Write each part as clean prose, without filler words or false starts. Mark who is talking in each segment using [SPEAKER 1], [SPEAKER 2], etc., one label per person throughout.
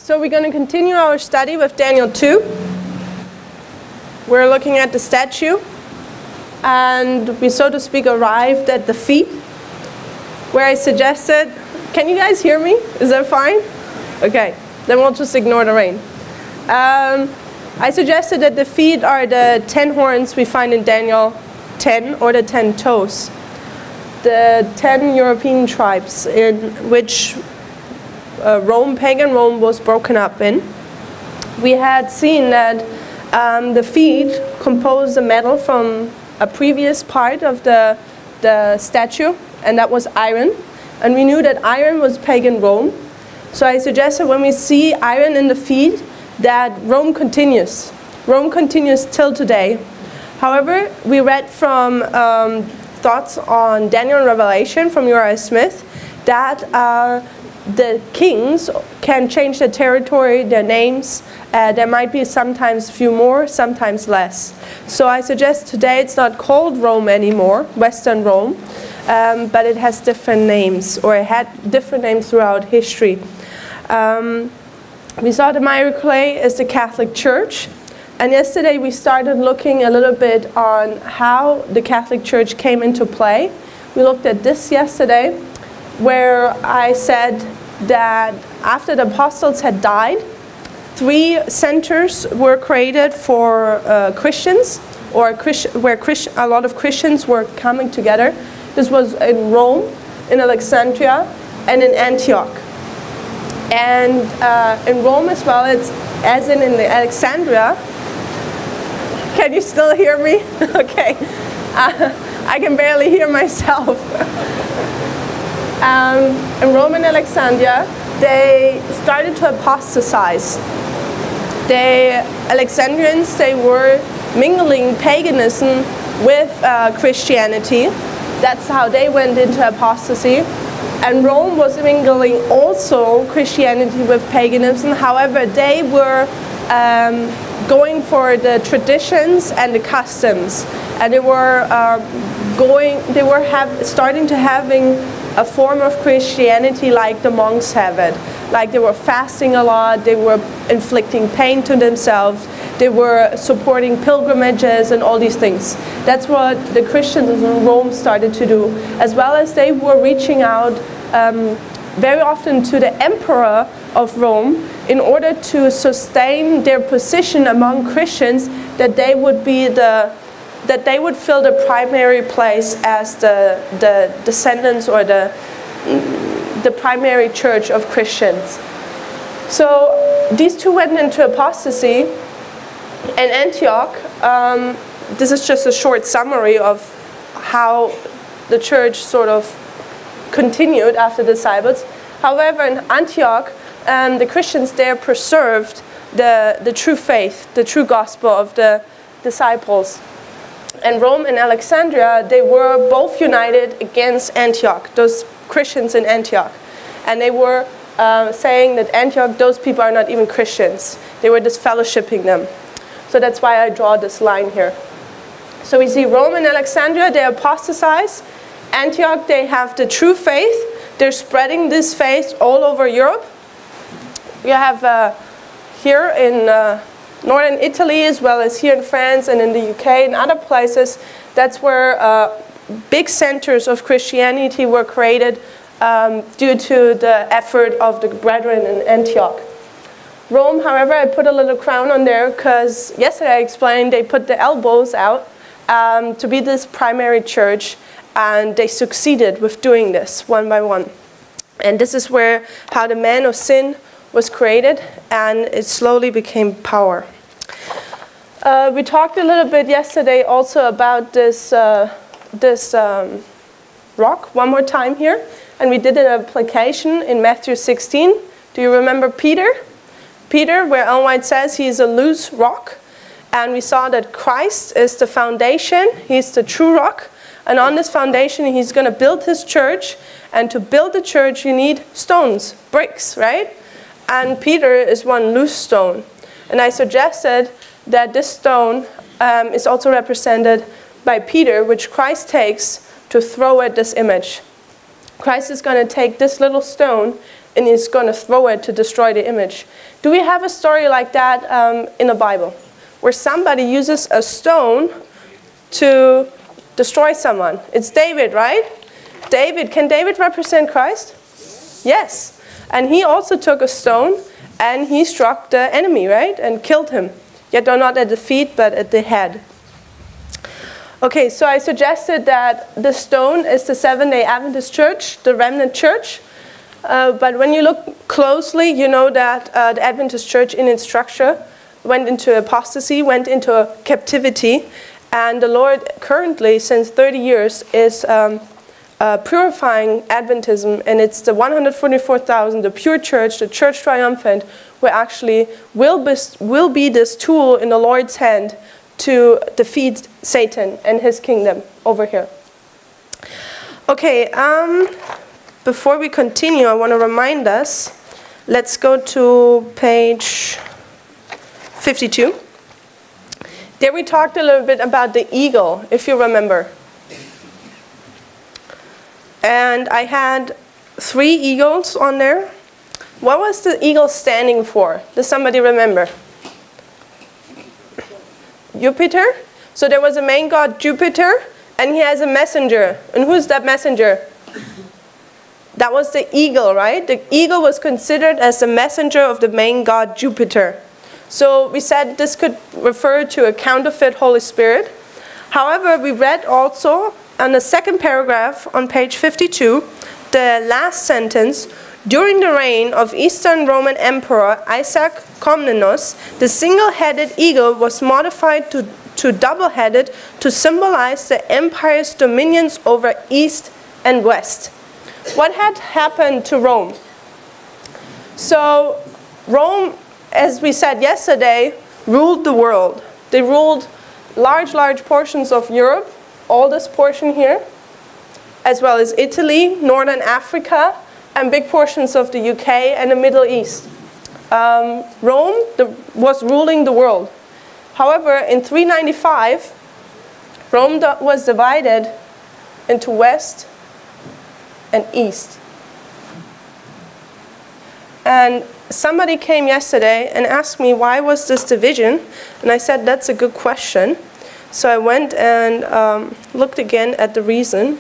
[SPEAKER 1] So we're going to continue our study with Daniel 2. We're looking at the statue, and we, so to speak, arrived at the feet, where I suggested, can you guys hear me? Is that fine? Okay, then we'll just ignore the rain. I suggested that the feet are the 10 horns we find in Daniel 10, or the 10 toes. The 10 European tribes in which pagan Rome was broken up in. We had seen that the feet composed the metal from a previous part of the statue, and that was iron. And we knew that iron was pagan Rome. So I suggested when we see iron in the feet, that Rome continues. Rome continues till today. However, we read from thoughts on Daniel and Revelation from Uriah Smith that the kings can change their territory, their names. There might be sometimes few more, sometimes less. So I suggest today it's not called Rome anymore, Western Rome, but it has different names, or it had different names throughout history. We saw the miry clay as the Catholic Church, and yesterday we started looking a little bit on how the Catholic Church came into play. We looked at this yesterday, where I said that after the apostles had died, 3 centers were created for Christians, or where a lot of Christians were coming together. This was in Rome, in Alexandria, and in Antioch. And in Rome as well, it's as in Alexandria. Can you still hear me? Okay. I can barely hear myself. In Rome and Alexandria, they started to apostatize. The Alexandrians, they were mingling paganism with Christianity. That's how they went into apostasy. And Rome was mingling also Christianity with paganism. However, they were going for the traditions and the customs. And they were starting to having a form of Christianity like the monks have it. Like they were fasting a lot, they were inflicting pain to themselves, they were supporting pilgrimages and all these things. That's what the Christians in Rome started to do, as well as they were reaching out very often to the emperor of Rome in order to sustain their position among Christians, that they would be that they would fill the primary place as the descendants or the primary church of Christians. So these two went into apostasy. In Antioch, this is just a short summary of how the church sort of continued after the disciples. However, in Antioch, the Christians there preserved the true faith, the true gospel of the disciples. And Rome and Alexandria, they were both united against Antioch, those Christians in Antioch. And they were saying that Antioch, those people are not even Christians. They were just fellowshipping them. So that's why I draw this line here. So we see Rome and Alexandria, they apostatize. Antioch, they have the true faith. They're spreading this faith all over Europe. You have here in northern Italy, as well as here in France and in the UK and other places, that's where big centers of Christianity were created due to the effort of the brethren in Antioch. Rome, however, I put a little crown on there because yesterday I explained they put the elbows out to be this primary church, and they succeeded with doing this one by one. And this is how the man of sin was created, and it slowly became power. We talked a little bit yesterday also about this rock one more time here, and we did an application in Matthew 16. Do you remember Peter? Peter, where Ellen White says he's a loose rock, and we saw that Christ is the foundation, he's the true rock, and on this foundation he's going to build his church, and to build the church you need stones, bricks, right? And Peter is one loose stone. And I suggested that this stone is also represented by Peter, which Christ takes to throw at this image. Christ is going to take this little stone and he's going to throw it to destroy the image. Do we have a story like that in the Bible, where somebody uses a stone to destroy someone? It's David, right? David, can David represent Christ? Yes. And he also took a stone and he struck the enemy, right? And killed him. Yet not at the feet, but at the head. Okay, so I suggested that the stone is the Seventh-day Adventist Church, the remnant church. But when you look closely, you know that the Adventist Church in its structure went into apostasy, went into captivity. And the Lord currently, since 30 years, is purifying Adventism. And it's the 144,000, the pure church, the church triumphant, who actually will be this tool in the Lord's hand to defeat Satan and his kingdom over here. Okay, before we continue, I want to remind us, let's go to page 52. There we talked a little bit about the eagle, if you remember. And I had 3 eagles on there. What was the eagle standing for? Does somebody remember? Jupiter. So there was a main god, Jupiter, and he has a messenger. And who's that messenger? That was the eagle, right? The eagle was considered as the messenger of the main god, Jupiter. So we said this could refer to a counterfeit Holy Spirit. However, we read also on the second paragraph on page 52, the last sentence, during the reign of Eastern Roman Emperor Isaac Comnenus, the single-headed eagle was modified to double-headed to symbolize the empire's dominions over East and West. What had happened to Rome? So Rome, as we said yesterday, ruled the world. They ruled large portions of Europe, all this portion here, as well as Italy, Northern Africa, and big portions of the UK and the Middle East. Rome was ruling the world. However, in 395, Rome was divided into West and East. And somebody came yesterday and asked me, why was this division? And I said, that's a good question. So I went and looked again at the reason.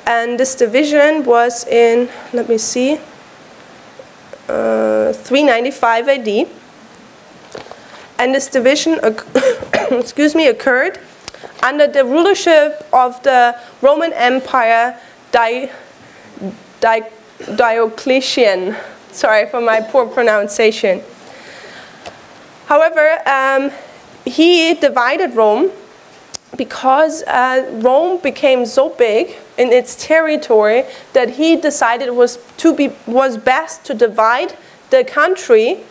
[SPEAKER 1] And this division was in, let me see, 395 AD. And this division excuse me, occurred under the rulership of the Roman Empire Diocletian. Sorry for my poor pronunciation. However, he divided Rome because Rome became so big in its territory that he decided it was best to divide the country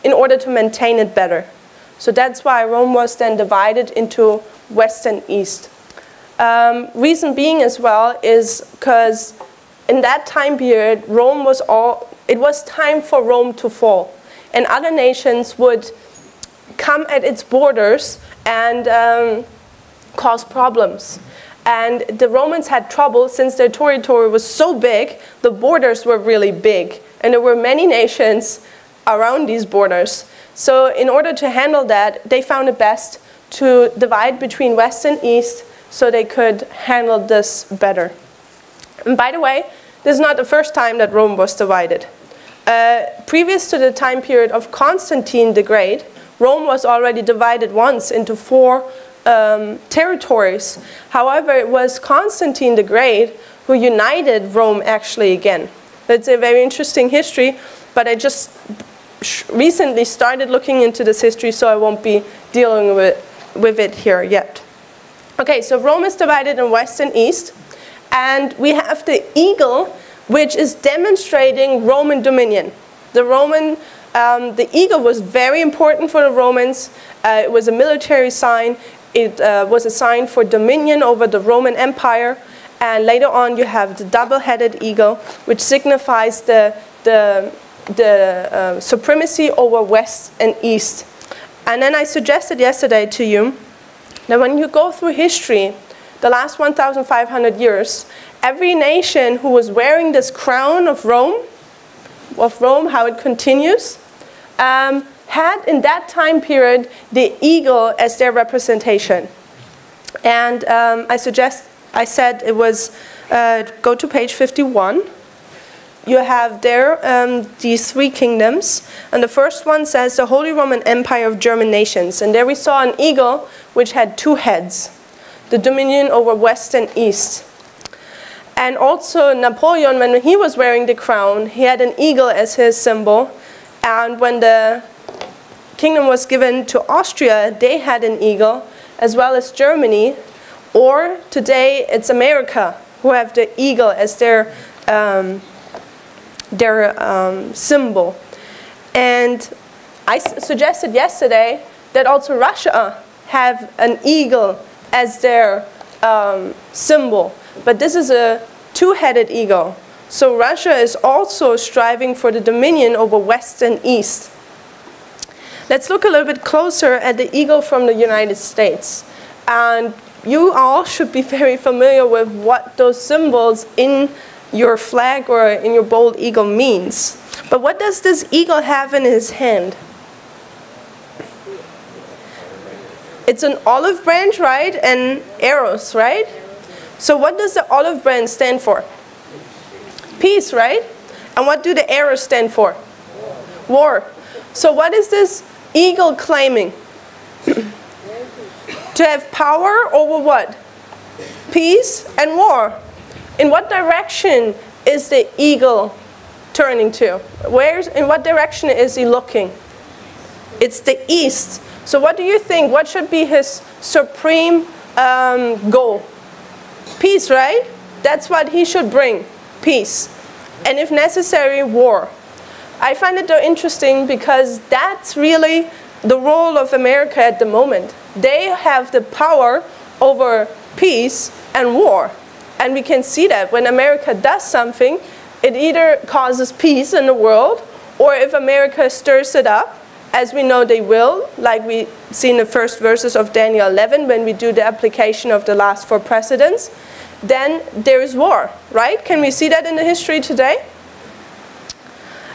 [SPEAKER 1] in order to maintain it better. So that's why Rome was then divided into West and East. Reason being as well is because in that time period, it was time for Rome to fall. And other nations would come at its borders and cause problems. And the Romans had trouble since their territory was so big, the borders were really big. And there were many nations around these borders. So in order to handle that, they found it best to divide between West and East so they could handle this better. And by the way, this is not the first time that Rome was divided. Previous to the time period of Constantine the Great, Rome was already divided once into 4 territories. However, it was Constantine the Great who united Rome actually again. That's a very interesting history, but I just recently started looking into this history, so I won't be dealing with it here yet. Okay, so Rome is divided in West and East, and we have the eagle, which is demonstrating Roman dominion. The eagle was very important for the Romans. It was a military sign. It was a sign for dominion over the Roman Empire. And later on, you have the double-headed eagle, which signifies the supremacy over West and East. And then I suggested yesterday to you that when you go through history, the last 1,500 years, every nation who was wearing this crown of Rome, how it continues, had in that time period the eagle as their representation. And I said it was, go to page 51. You have there these three kingdoms. And the first one says the Holy Roman Empire of German nations. And there we saw an eagle which had two heads, the dominion over West and East. And also Napoleon, when he was wearing the crown, he had an eagle as his symbol. And when the kingdom was given to Austria, they had an eagle, as well as Germany. Or today it's America, who have the eagle as their symbol. And I suggested yesterday that also Russia have an eagle as their symbol. But this is a two-headed eagle. So Russia is also striving for the dominion over West and East. Let's look a little bit closer at the eagle from the United States. And you all should be very familiar with what those symbols in your flag or in your bold eagle means. But what does this eagle have in his hand? It's an olive branch, right? And arrows, right? So what does the olive branch stand for? Peace, right? And what do the arrows stand for? War. So what is this eagle claiming? To have power over what? Peace and war. In what direction is the eagle turning to? In what direction is he looking? It's the east. So what do you think? What should be his supreme goal? Peace, right? That's what he should bring. Peace. And if necessary, war. I find it though interesting because that's really the role of America at the moment. They have the power over peace and war. And we can see that when America does something, it either causes peace in the world, or if America stirs it up, as we know they will, like we see in the first verses of Daniel 11, when we do the application of the last 4 presidents, then there is war, right? Can we see that in the history today?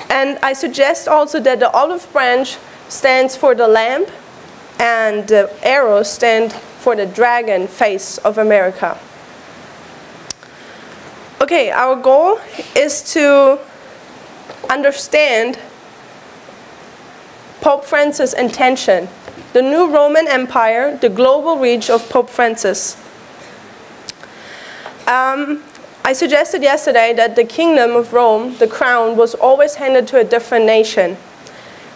[SPEAKER 1] And I suggest also that the olive branch stands for the lamb, and the arrows stand for the dragon face of America. Okay, our goal is to understand Pope Francis' intention, the new Roman Empire, the global reach of Pope Francis. I suggested yesterday that the kingdom of Rome, the crown, was always handed to a different nation.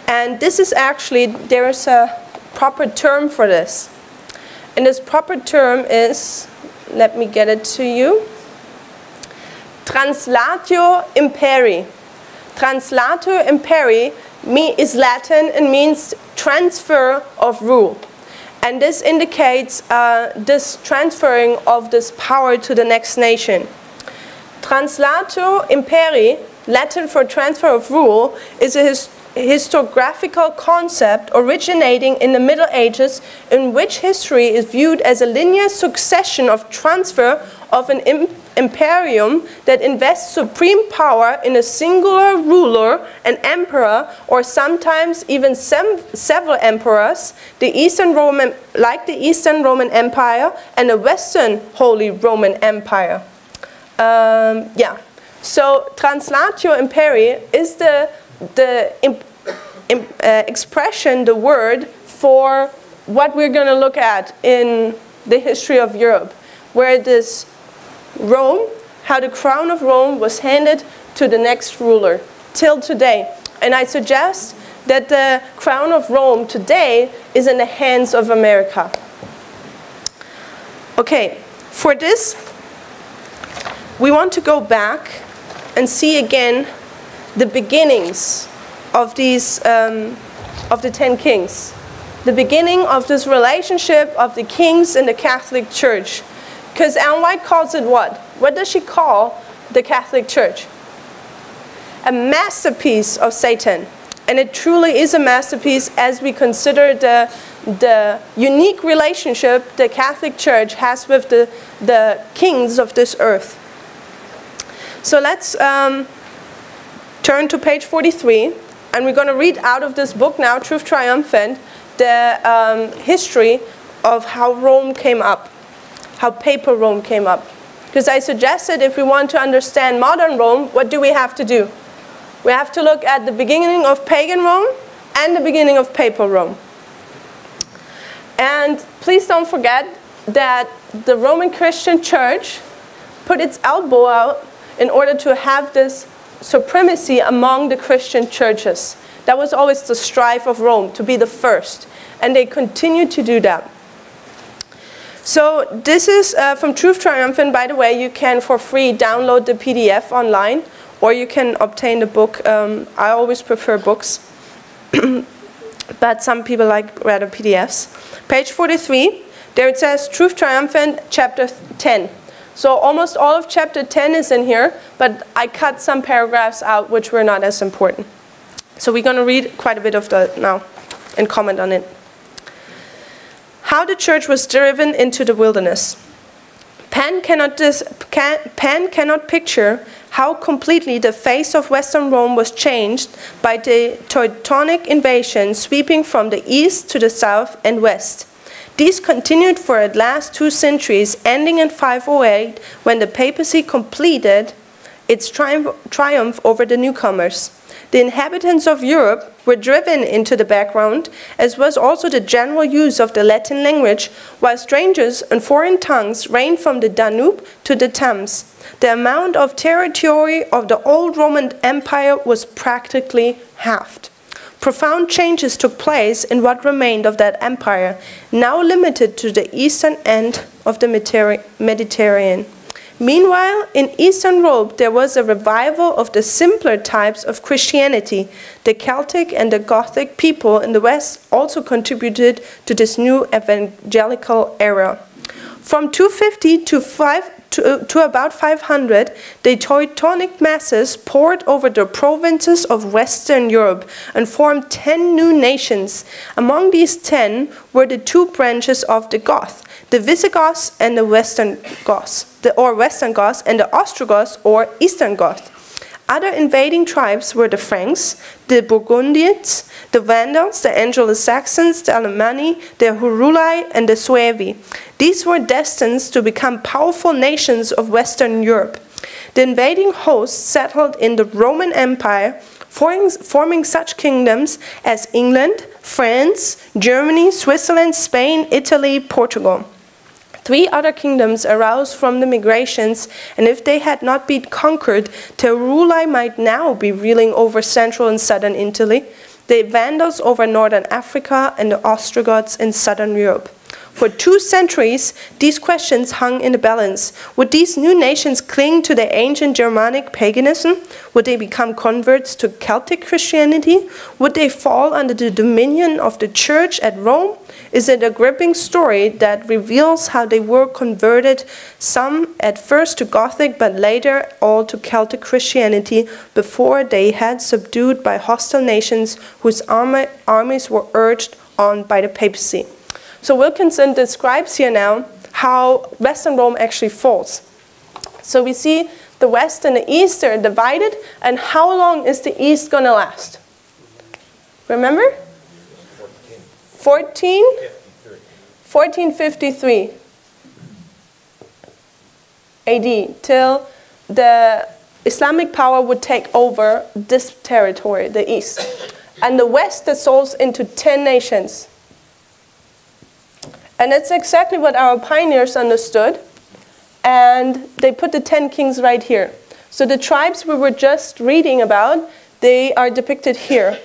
[SPEAKER 1] And this is actually, there is a proper term for this. And this proper term is, let me get it to you, Translatio Imperii. Translatio Imperii is Latin and means transfer of rule. And this indicates this transferring of this power to the next nation. Translatio Imperii, Latin for transfer of rule, is a historiographical concept originating in the Middle Ages, in which history is viewed as a linear succession of transfer of an imperium that invests supreme power in a singular ruler, an emperor, or sometimes even several emperors, the Eastern Roman, like the Eastern Roman Empire and the Western Holy Roman Empire. So Translatio Imperii is the expression, the word for what we're going to look at in the history of Europe, where this Rome, how the crown of Rome was handed to the next ruler till today. And I suggest that the crown of Rome today is in the hands of America. Okay, for this, we want to go back and see again the beginnings of these, of the 10 kings. The beginning of this relationship of the kings and the Catholic Church. Because Ellen White calls it what? What does she call the Catholic Church? A masterpiece of Satan. And it truly is a masterpiece as we consider the unique relationship the Catholic Church has with the kings of this earth. So let's turn to page 43, and we're going to read out of this book now, Truth Triumphant, the history of how Rome came up, how papal Rome came up. Because I suggested if we want to understand modern Rome, what do we have to do? We have to look at the beginning of pagan Rome and the beginning of papal Rome. And please don't forget that the Roman Christian Church put its elbow out in order to have this supremacy among the Christian churches. That was always the strive of Rome, to be the first. And they continue to do that. So this is from Truth Triumphant. By the way, you can for free download the PDF online, or you can obtain the book. I always prefer books, but some people like rather PDFs. Page 43, there it says Truth Triumphant, chapter 10. So almost all of chapter 10 is in here, but I cut some paragraphs out which were not as important. So we're going to read quite a bit of that now and comment on it. How the church was driven into the wilderness. Pan cannot picture how completely the face of Western Rome was changed by the Teutonic invasion sweeping from the east to the south and west. These continued for at last 2 centuries, ending in 508 when the papacy completed its triumph over the newcomers. The inhabitants of Europe were driven into the background, as was also the general use of the Latin language, while strangers and foreign tongues reigned from the Danube to the Thames. The amount of territory of the old Roman Empire was practically halved. Profound changes took place in what remained of that empire, now limited to the eastern end of the Mediterranean. Meanwhile, in Eastern Europe, there was a revival of the simpler types of Christianity. The Celtic and the Gothic people in the West also contributed to this new evangelical era. From 250 to about 500, the Teutonic masses poured over the provinces of Western Europe and formed 10 new nations. Among these 10 were the 2 branches of the Goths, the Visigoths and the Western Goths, and the Ostrogoths or Eastern Goths. Other invading tribes were the Franks, the Burgundians, the Vandals, the Anglo-Saxons, the Alemanni, the Heruli, and the Suevi. These were destined to become powerful nations of Western Europe. The invading hosts settled in the Roman Empire, forming such kingdoms as England, France, Germany, Switzerland, Spain, Italy, Portugal. 3 other kingdoms arose from the migrations, and if they had not been conquered, the Heruli might now be ruling over central and southern Italy, the Vandals over northern Africa, and the Ostrogoths in southern Europe. For 2 centuries, these questions hung in the balance. Would these new nations cling to their ancient Germanic paganism? Would they become converts to Celtic Christianity? Would they fall under the dominion of the church at Rome? Is it a gripping story that reveals how they were converted, some at first to Gothic, but later all to Celtic Christianity, before they had subdued by hostile nations whose armies were urged on by the papacy. So Wilkinson describes here now how Western Rome actually falls. So we see the West and the East are divided, and how long is the East going to last? Remember? 1453 AD, till the Islamic power would take over this territory, the East. And the West dissolves into 10 nations. And that's exactly what our pioneers understood. And they put the 10 kings right here. So the tribes we were just reading about, they are depicted here.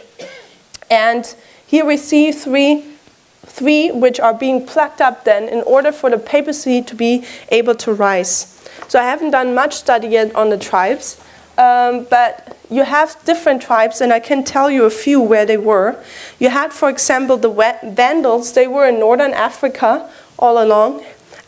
[SPEAKER 1] And here we see three which are being plucked up then in order for the papacy to be able to rise. So I haven't done much study yet on the tribes, but you have different tribes, and I can tell you a few where they were. You had, for example, the Vandals. They were in northern Africa all along.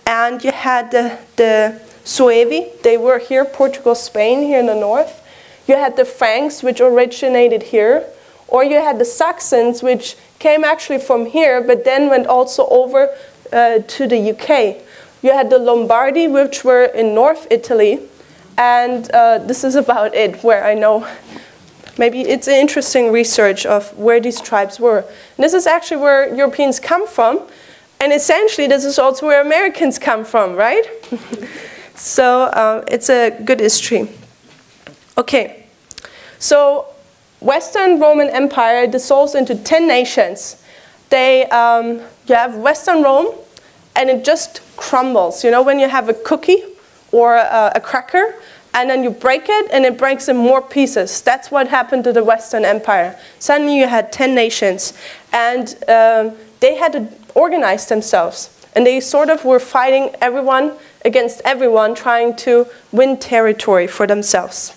[SPEAKER 1] And you had the Suevi. They were here, Portugal, Spain, here in the north. You had the Franks, which originated here. Or you had the Saxons, which came actually from here, but then went also over to the UK. You had the Lombardi, which were in North Italy. And this is about it, where I know maybe it's an interesting research of where these tribes were. And this is actually where Europeans come from. And essentially, this is also where Americans come from, right? So it's a good history. Okay, so Western Roman Empire dissolves into 10 nations. You have Western Rome, and it just crumbles. You know, when you have a cookie or a cracker, and then you break it, and it breaks in more pieces. That's what happened to the Western Empire. Suddenly you had 10 nations, and they had to organize themselves. And they sort of were fighting everyone against everyone, trying to win territory for themselves.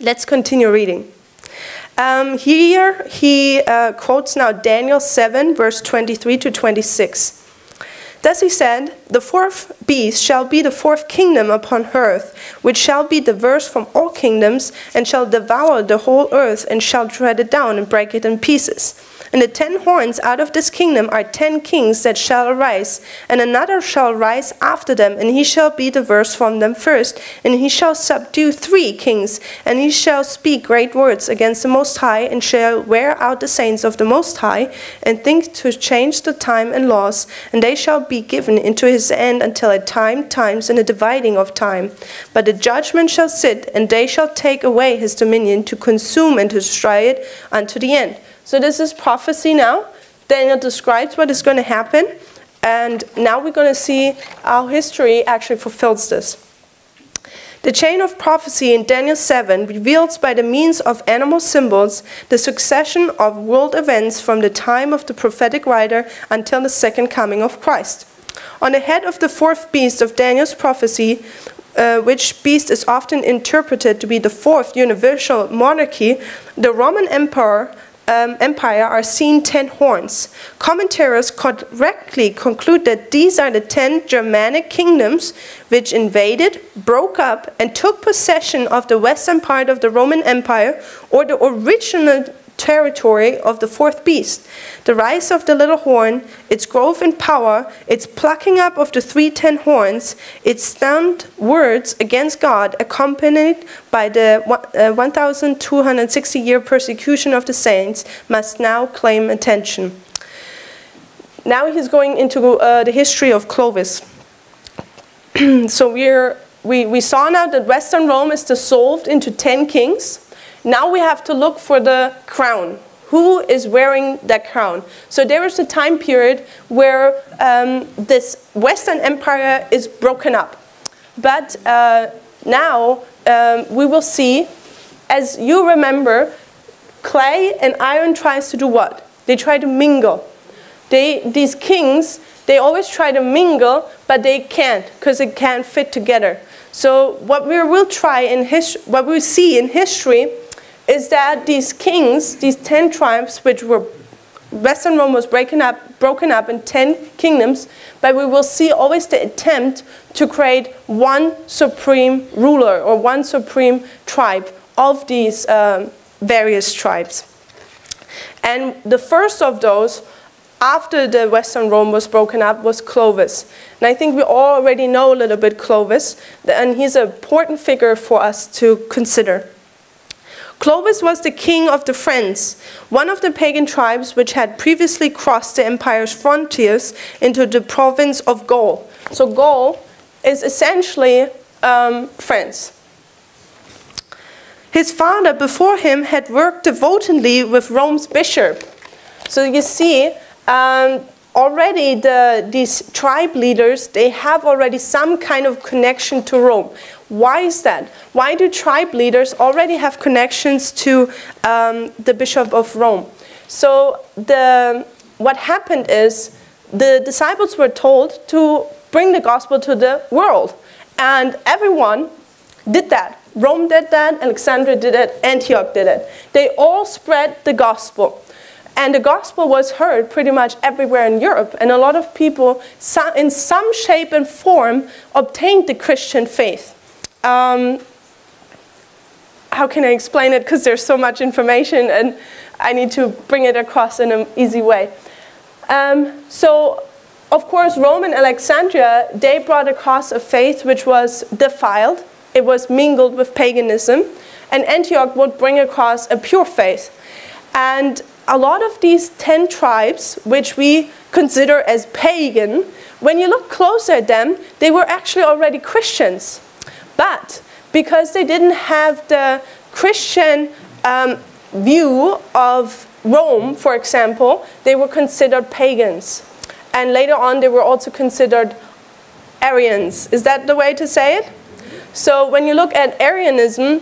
[SPEAKER 1] Let's continue reading. Here he quotes now Daniel 7, verse 23 to 26. Thus he said, the fourth beast shall be the fourth kingdom upon earth, which shall be diverse from all kingdoms, and shall devour the whole earth, and shall tread it down, and break it in pieces. And the 10 horns out of this kingdom are 10 kings that shall arise, and another shall rise after them, and he shall be diverse from them first, and he shall subdue 3 kings, and he shall speak great words against the Most High, and shall wear out the saints of the Most High, and think to change the time and laws, and they shall be given into his hand until a times, and a dividing of time. But the judgment shall sit, and they shall take away his dominion, to consume and to destroy it unto the end. So this is prophecy now. Daniel describes what is going to happen. And now we're going to see how history actually fulfills this. The chain of prophecy in Daniel 7 reveals by the means of animal symbols the succession of world events from the time of the prophetic writer until the second coming of Christ. On the head of the fourth beast of Daniel's prophecy, which beast is often interpreted to be the fourth universal monarchy, the Roman Empire are seen 10 horns. Commentators correctly conclude that these are the 10 Germanic kingdoms which invaded, broke up, and took possession of the western part of the Roman Empire, or the original territory of the fourth beast. The rise of the little horn, its growth in power, its plucking up of the 10 horns, its stunned words against God, accompanied by the 1,260-year persecution of the saints, must now claim attention. Now he's going into the history of Clovis. So we saw now that Western Rome is dissolved into 10 kings. Now we have to look for the crown. Who is wearing that crown? So there is a time period where this Western Empire is broken up. But now we will see, as you remember, clay and iron tries to do what? They try to mingle. These kings, they always try to mingle, but they can't, because it can't fit together. So what we will try in what we see in history is that these kings, these 10 tribes, which were, Western Rome was broken up in 10 kingdoms, but we will see always the attempt to create one supreme ruler or one supreme tribe of these various tribes. And the first of those, after the Western Rome was broken up, was Clovis. And I think we already know a little bit Clovis, and he's an important figure for us to consider. Clovis was the king of the Franks, one of the pagan tribes which had previously crossed the empire's frontiers into the province of Gaul. So Gaul is essentially France. His father before him had worked devotedly with Rome's bishop. So you see, already these tribe leaders, they have already some kind of connection to Rome. Why is that? Why do tribe leaders already have connections to the Bishop of Rome? So what happened is the disciples were told to bring the gospel to the world. And everyone did that. Rome did that, Alexandria did it, Antioch did it. They all spread the gospel. And the gospel was heard pretty much everywhere in Europe. And a lot of people, in some shape and form, obtained the Christian faith. How can I explain it? Because there's so much information and I need to bring it across in an easy way. So, of course, Rome and Alexandria, they brought across a faith which was defiled. it was mingled with paganism, and Antioch would bring across a pure faith. And a lot of these 10 tribes, which we consider as pagan, when you look closer at them, they were actually already Christians. But because they didn't have the Christian view of Rome, for example, they were considered pagans. And later on, they were also considered Arians. Is that the way to say it? So when you look at Arianism,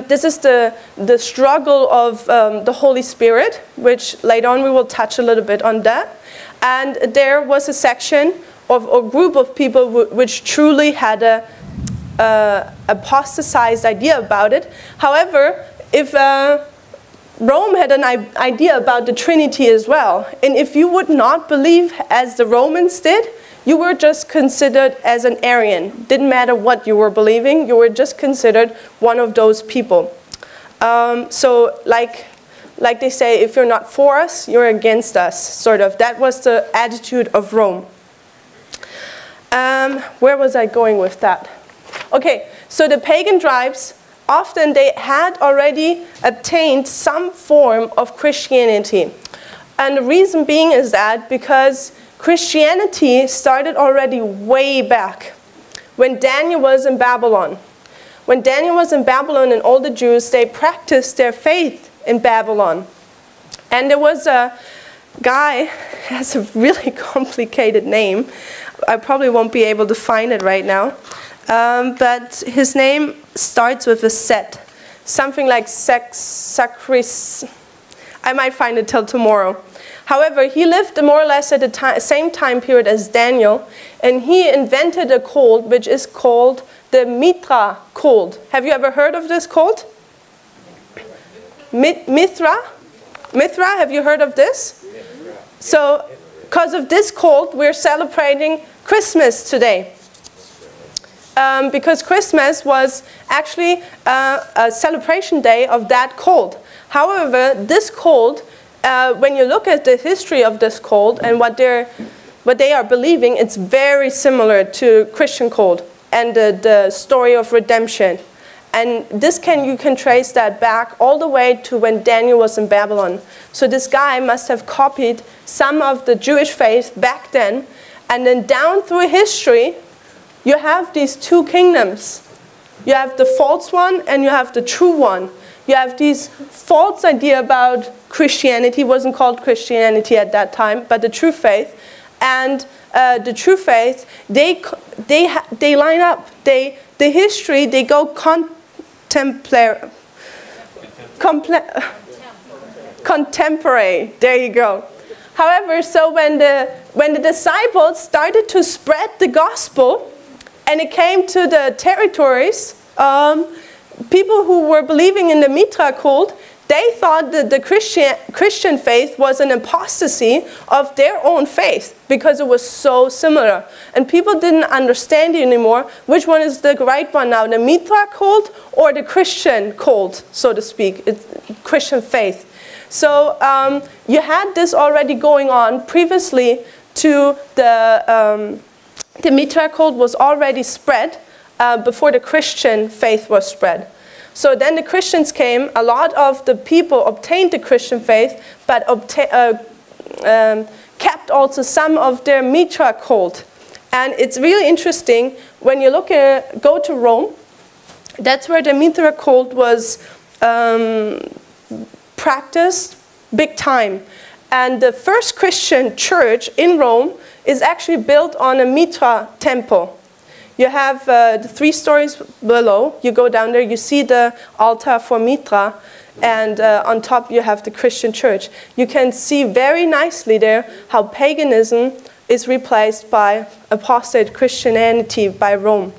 [SPEAKER 1] this is the struggle of the Holy Spirit, which later on we will touch a little bit on that. And there was a section of a group of people which truly had a apostatized idea about it. However, if Rome had an idea about the Trinity as well, and if you would not believe as the Romans did, you were just considered as an Arian. Didn't matter what you were believing, you were just considered one of those people. So like they say, if you're not for us, you're against us, sort of. That was the attitude of Rome. Where was I going with that? Okay, so the pagan tribes, often they had already obtained some form of Christianity. And the reason being is that because Christianity started already way back when Daniel was in Babylon. When Daniel was in Babylon and all the Jews, they practiced their faith in Babylon. And there was a guy, has a really complicated name. I probably won't be able to find it right now. But his name starts with a set. Something like Sacris. I might find it till tomorrow. However, he lived more or less at the same time period as Daniel, and he invented a cult which is called the Mithra cult. Have you ever heard of this cult? Mithra? Mithra, have you heard of this? So, because of this cult, we're celebrating Christmas today. Because Christmas was actually a celebration day of that cult. However, this cult, when you look at the history of this cult and what they are believing, it's very similar to Christian cult and the story of redemption. And this you can trace that back all the way to when Daniel was in Babylon. So this guy must have copied some of the Jewish faith back then, and then down through history, you have these two kingdoms. You have the false one and you have the true one. You have these false idea about Christianity, wasn't called Christianity at that time, but the true faith. And the true faith, they line up. The history, they go contemporary. There you go. However, so when the disciples started to spread the gospel, and it came to the territories, people who were believing in the Mithra cult, they thought that the Christian faith was an apostasy of their own faith because it was so similar. And people didn't understand anymore which one is the right one now, the Mithra cult or the Christian cult, so to speak, it's Christian faith. So you had this already going on previously to the Mithra cult was already spread before the Christian faith was spread. So then the Christians came, a lot of the people obtained the Christian faith, but kept also some of their Mithra cult. And it's really interesting, when you go to Rome, that's where the Mithra cult was practiced big time. And the first Christian church in Rome is actually built on a Mithra temple. You have the 3 stories below. You go down there, you see the altar for Mithra, and on top you have the Christian church. You can see very nicely there how paganism is replaced by apostate Christianity by Rome.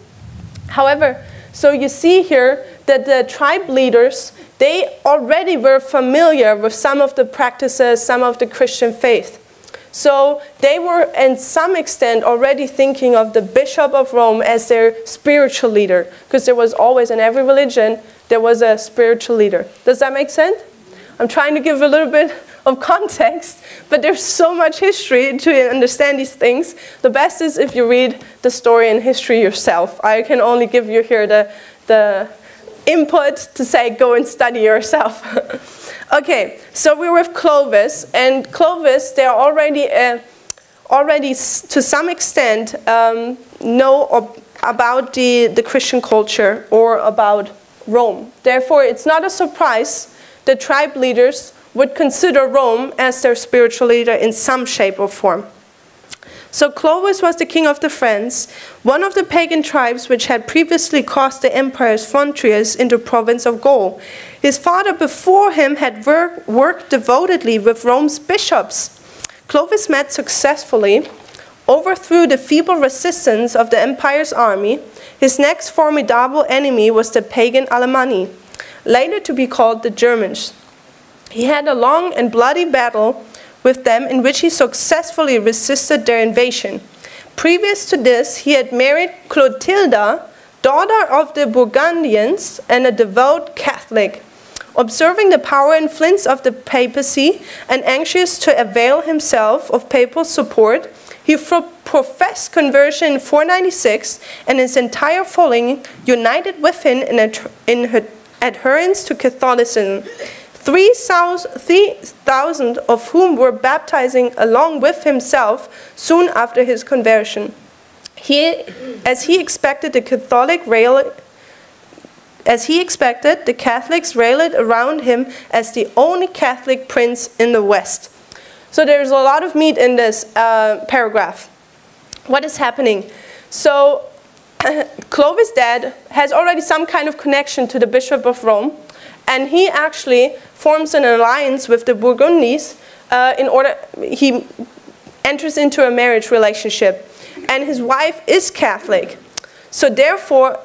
[SPEAKER 1] However, so you see here that the tribe leaders, they already were familiar with some of the practices, some of the Christian faith. So they were, in some extent, already thinking of the Bishop of Rome as their spiritual leader. Because there was always, in every religion, there was a spiritual leader. Does that make sense? I'm trying to give a little bit of context, but there's so much history to understand these things. The best is if you read the story and history yourself. I can only give you here the input to say go and study yourself. Okay, so we're with Clovis, and Clovis, they're already to some extent know about the Christian culture or about Rome. Therefore, it's not a surprise that tribe leaders would consider Rome as their spiritual leader in some shape or form. So Clovis was the king of the Franks, one of the pagan tribes which had previously caused the empire's frontiers into the province of Gaul. His father before him had worked devotedly with Rome's bishops. Clovis met successfully, overthrew the feeble resistance of the empire's army. His next formidable enemy was the pagan Alemanni, later to be called the Germans. He had a long and bloody battle with them in which he successfully resisted their invasion. Previous to this, he had married Clotilda, daughter of the Burgundians and a devout Catholic. Observing the power and influence of the papacy and anxious to avail himself of papal support, he professed conversion in 496, and his entire following united with him in adherence to Catholicism. 3,000 of whom were baptizing along with himself soon after his conversion. As he expected, the Catholics rallied around him as the only Catholic prince in the West. So there's a lot of meat in this paragraph. What is happening? So Clovis' dad has already some kind of connection to the Bishop of Rome, and he actually forms an alliance with the Burgundians he enters into a marriage relationship, and his wife is Catholic. So therefore,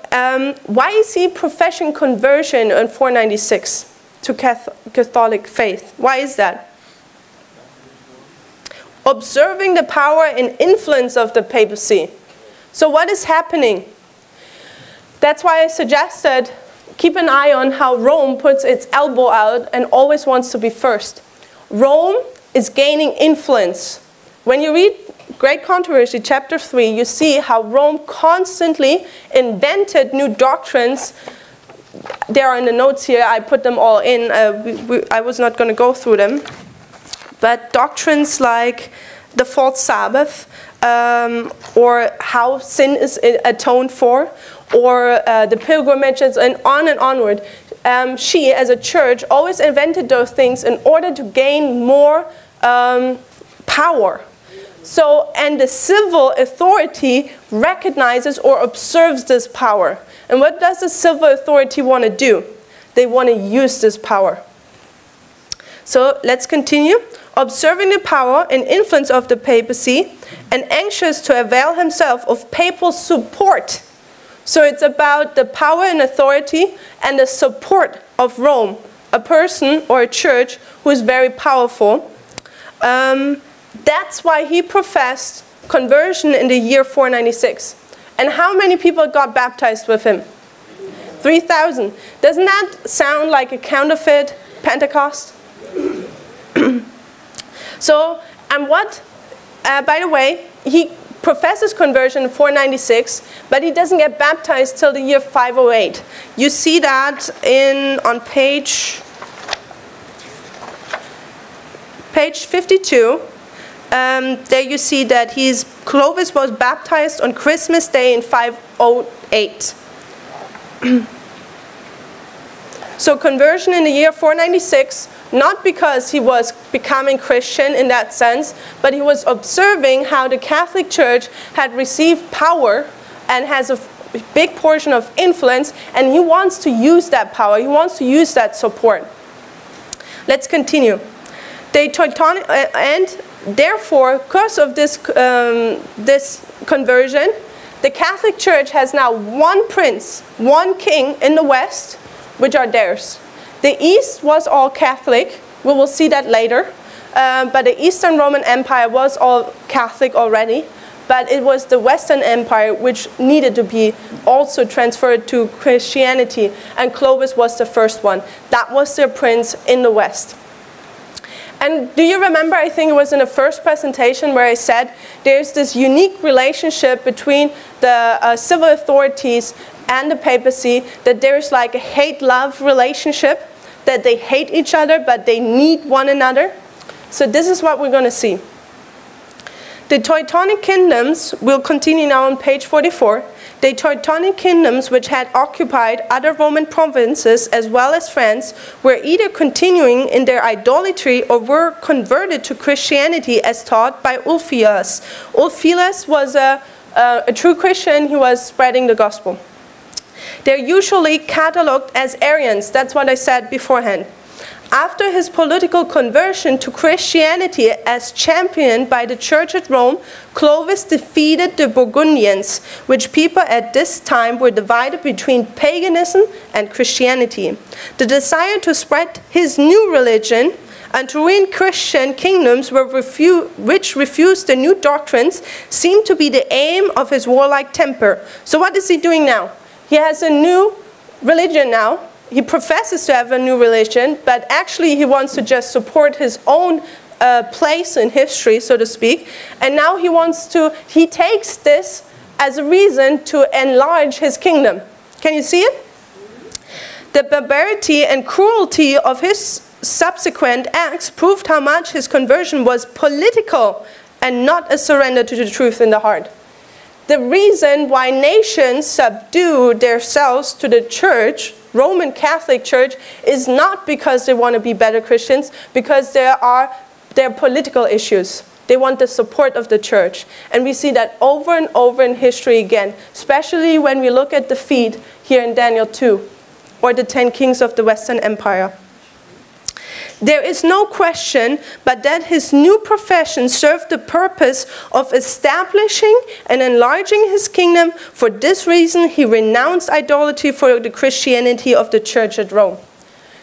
[SPEAKER 1] why is he professing conversion in 496 to Catholic faith? Why is that? Observing the power and influence of the papacy. So what is happening? That's why I suggested keep an eye on how Rome puts its elbow out and always wants to be first. Rome is gaining influence. When you read Great Controversy, chapter 3, you see how Rome constantly invented new doctrines. They are in the notes here. I put them all in. I was not going to go through them. But doctrines like the false Sabbath, or how sin is atoned for, or the pilgrimages, and onward. She, as a church, always invented those things in order to gain more power. So, and the civil authority recognizes or observes this power. And what does the civil authority want to do? They want to use this power. So let's continue. Observing the power and influence of the papacy and anxious to avail himself of papal support. So it's about the power and authority and the support of Rome, a person or a church who is very powerful. That's why he professed conversion in the year 496. And how many people got baptized with him? 3,000. Doesn't that sound like a counterfeit Pentecost? So, and what, by the way, he professes conversion in 496, but he doesn't get baptized till the year 508. You see that on page 52. There you see that Clovis was baptized on Christmas Day in 508. So conversion in the year 496, not because he was becoming Christian in that sense, but he was observing how the Catholic Church had received power and has a big portion of influence, and he wants to use that power, he wants to use that support. Let's continue. And therefore, because of this conversion, the Catholic Church has now one prince, one king in the West, which are theirs. The East was all Catholic. We will see that later. But the Eastern Roman Empire was all Catholic already. But it was the Western Empire which needed to be also transferred to Christianity. And Clovis was the first one. That was their prince in the West. And do you remember, I think it was in the first presentation where I said there's this unique relationship between the civil authorities and the papacy, that there's like a hate-love relationship, that they hate each other but they need one another. So this is what we're going to see. The Teutonic kingdoms, we'll continue now on page 44. The Teutonic kingdoms, which had occupied other Roman provinces as well as France, were either continuing in their idolatry or were converted to Christianity as taught by Ulfilas. Ulfilas was a true Christian. He was spreading the gospel. They're usually catalogued as Arians. That's what I said beforehand. After his political conversion to Christianity as championed by the church at Rome, Clovis defeated the Burgundians, which people at this time were divided between paganism and Christianity. The desire to spread his new religion and to ruin Christian kingdoms which refused the new doctrines seemed to be the aim of his warlike temper. So what is he doing now? He has a new religion now. He professes to have a new religion, but actually he wants to just support his own place in history, so to speak. And now he takes this as a reason to enlarge his kingdom. Can you see it? The barbarity and cruelty of his subsequent acts proved how much his conversion was political and not a surrender to the truth in the heart. The reason why nations subdue themselves to the church, Roman Catholic Church, is not because they want to be better Christians, because there are political issues. They want the support of the church. And we see that over and over in history again, especially when we look at the feat here in Daniel 2, or the 10 kings of the Western Empire. There is no question but that his new profession served the purpose of establishing and enlarging his kingdom. For this reason, he renounced idolatry for the Christianity of the church at Rome.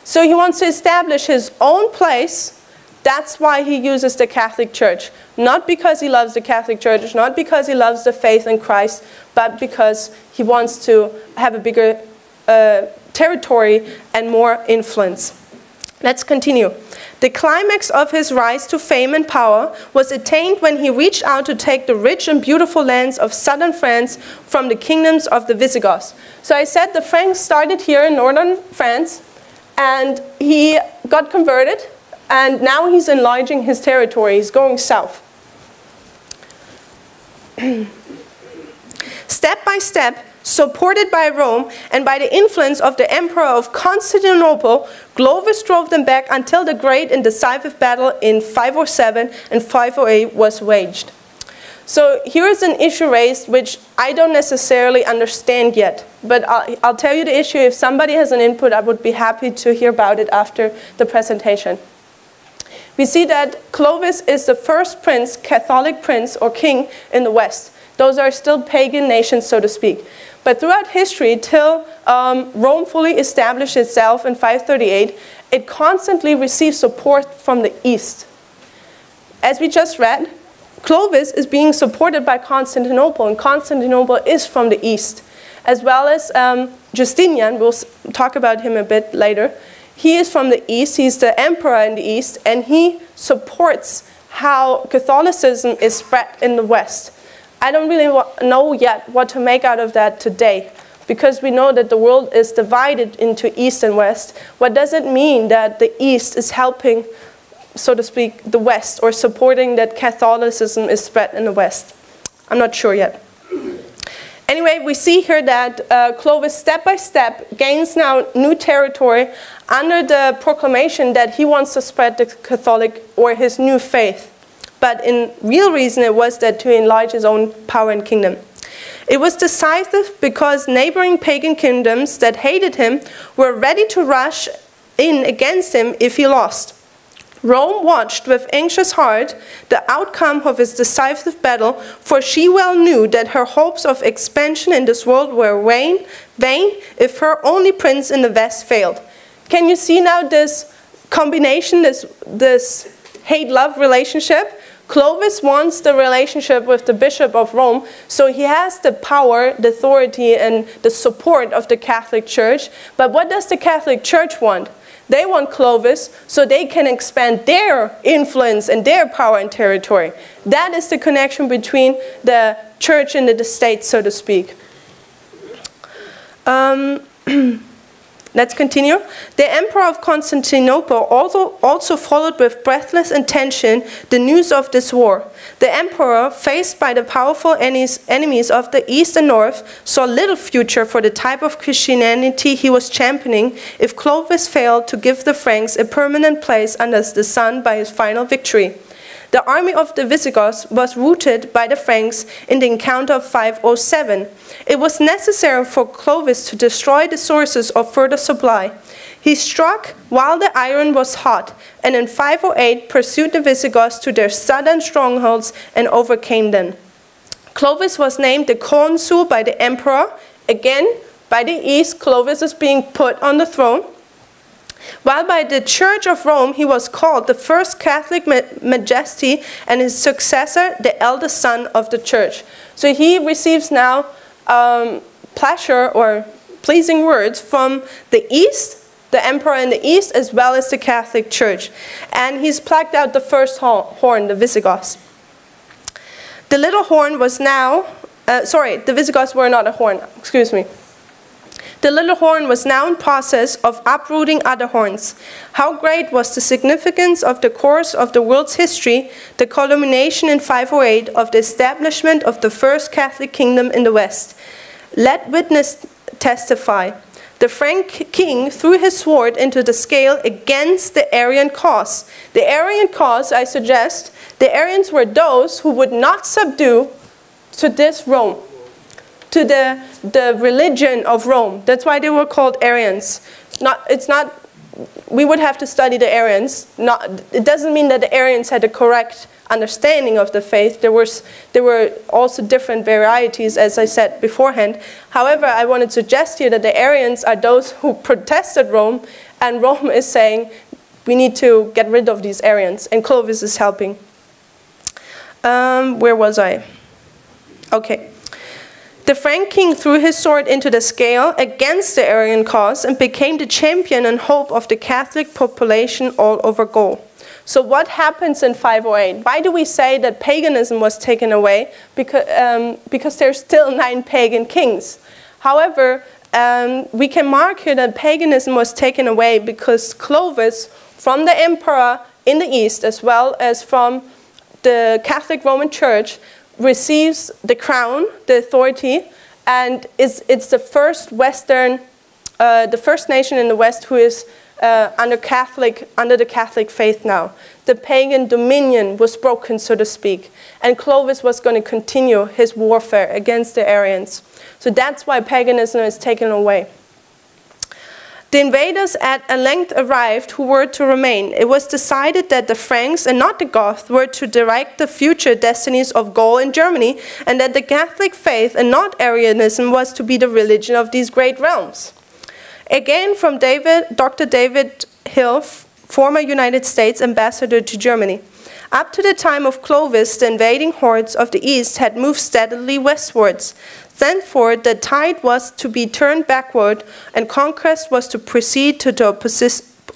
[SPEAKER 1] So he wants to establish his own place. That's why he uses the Catholic Church. Not because he loves the Catholic Church, not because he loves the faith in Christ, but because he wants to have a bigger territory and more influence. Let's continue. The climax of his rise to fame and power was attained when he reached out to take the rich and beautiful lands of southern France from the kingdoms of the Visigoths. So I said the Franks started here in northern France, and he got converted, and now he's enlarging his territory. He's going south. Step by step, supported by Rome and by the influence of the Emperor of Constantinople, Clovis drove them back until the great and decisive battle in 507 and 508 was waged. So here is an issue raised which I don't necessarily understand yet, but I'll tell you the issue. If somebody has an input, I would be happy to hear about it after the presentation. We see that Clovis is the first prince, Catholic prince or king in the West. Those are still pagan nations, so to speak. But throughout history, till Rome fully established itself in 538, it constantly received support from the East. As we just read, Clovis is being supported by Constantinople, and Constantinople is from the East. As well as Justinian, we'll talk about him a bit later. He is from the East, he's the emperor in the East, and he supports how Catholicism is spread in the West. I don't really know yet what to make out of that today, because we know that the world is divided into East and West. What does it mean that the East is helping, so to speak, the West, or supporting that Catholicism is spread in the West? I'm not sure yet. Anyway, we see here that Clovis step by step gains now new territory under the proclamation that he wants to spread the Catholic or his new faith. But in real reason, it was that to enlarge his own power and kingdom. It was decisive because neighboring pagan kingdoms that hated him were ready to rush in against him if he lost. Rome watched with anxious heart the outcome of his decisive battle, for she well knew that her hopes of expansion in this world were vain if her only prince in the West failed. Can you see now this combination, this hate-love relationship? Clovis wants the relationship with the Bishop of Rome, so he has the power, the authority, and the support of the Catholic Church. But what does the Catholic Church want? They want Clovis so they can expand their influence and their power and territory. That is the connection between the church and the state, so to speak. Let's continue. The Emperor of Constantinople also followed with breathless attention the news of this war. The Emperor, faced by the powerful enemies of the East and North, saw little future for the type of Christianity he was championing if Clovis failed to give the Franks a permanent place under the sun by his final victory. The army of the Visigoths was routed by the Franks in the encounter of 507. It was necessary for Clovis to destroy the sources of further supply. He struck while the iron was hot, and in 508 pursued the Visigoths to their southern strongholds and overcame them. Clovis was named the consul by the emperor. Again, by the east, Clovis is being put on the throne. While by the Church of Rome he was called the first Catholic majesty and his successor the eldest son of the church. So he receives now pleasure or pleasing words from the east, the emperor in the east, as well as the Catholic Church. And he's plucked out the first horn, the Visigoths. The little horn was now, the Visigoths were not a horn, excuse me. The little horn was now in process of uprooting other horns. How great was the significance of the course of the world's history, the culmination in 508 of the establishment of the first Catholic kingdom in the West. Let witness testify. The Frank king threw his sword into the scale against the Arian cause. The Arian cause, I suggest, the Arians were those who would not subdue to this Rome, to the religion of Rome. That's why they were called Arians. We would have to study the Arians. It doesn't mean that the Arians had the correct understanding of the faith. There were also different varieties, as I said beforehand. However, I want to suggest here that the Arians are those who protested Rome, and Rome is saying, we need to get rid of these Arians, and Clovis is helping. Where was I? Okay. The Frank king threw his sword into the scale against the Arian cause and became the champion and hope of the Catholic population all over Gaul. So what happens in 508? Why do we say that paganism was taken away? Because there's still 9 pagan kings. However, we can mark here that paganism was taken away because Clovis, from the emperor in the east as well as from the Catholic Roman Church, receives the crown, the authority, and it's the first the first nation in the West who is under the Catholic faith now. The pagan dominion was broken, so to speak, and Clovis was going to continue his warfare against the Arians. So that's why paganism is taken away. The invaders at length arrived who were to remain. It was decided that the Franks and not the Goths were to direct the future destinies of Gaul and Germany, and that the Catholic faith and not Arianism was to be the religion of these great realms. Again from Dr. David Hill, former United States ambassador to Germany. Up to the time of Clovis, the invading hordes of the East had moved steadily westwards. Thenceforth, the tide was to be turned backward, and conquest was to proceed to the